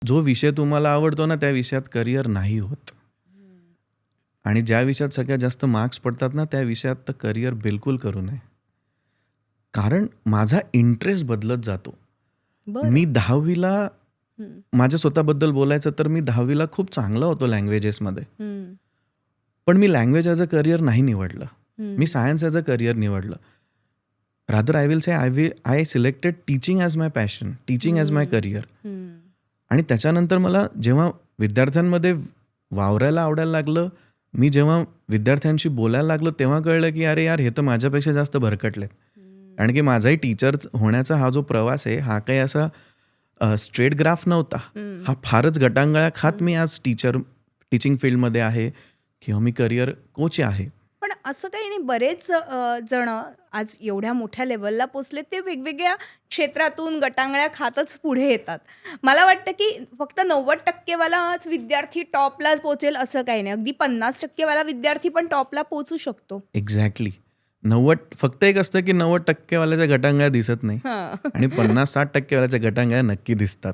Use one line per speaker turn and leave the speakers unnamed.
जो विषय तुम्हाला आवडतो ना, त्या विषयात करिअर नाही होत. आणि ज्या विषयात सगळ्यात जास्त मार्क्स पडतात ना, त्या विषयात तर करिअर बिलकुल करू नये. कारण माझा इंटरेस्ट बदलत जातो. मी
बरं.
10वीला
हं,
माझ्या स्वतःबद्दल बोलायचं तर मी 10वीला खूप चांगला होतो लँग्वेजेसमध्ये.
हं,
पण मी लँग्वेज ॲज अ करिअर नाही निवडलं. मी
हं,
सायन्स ॲज अ करिअर निवडलं. Rather I will say I selected teaching as my passion, teaching as my
hmm,
career.
हं.
आणि त्याच्यानंतर मला जेव्हा विद्यार्थ्यांमध्ये वावरायला आवडायला लागलं, मी जेव्हा विद्यार्थ्यांशी बोलायला लागलो, तेव्हा कळलं की अरे यार, हे तर माझ्यापेक्षा जास्त भरकटलेत. कारण की माझाही टीचर होण्याचा हा जो प्रवास आहे, हा काही असा स्ट्रेट ग्राफ नव्हता.
हं,
हा फारच गटांगळ्या खात
हं.
मी आज टीचिंग फील्डमध्ये आहे किंवा मी करिअर कोच आहे.
पण असं काही नाही, बरेच जण आज एवढ्या मोठ्या लेवलला पोचले, ते वेगवेगळ्या क्षेत्रातून गटांगळ्या खातच पुढे येतात. मला वाटतं की फक्त 90% वालाच विद्यार्थी टॉपलाच पोहोचेल असं काही नाही. अगदी 50% वाला विद्यार्थी पण टॉपला पोहोचू शकतो.
एक्झॅक्टली. फक्त एक असतं की 90% वाल्याच्या गटांगळ्या दिसत नाही
हां.
आणि 50-60% वाल्याच्या गटांगळ्या नक्की दिसतात.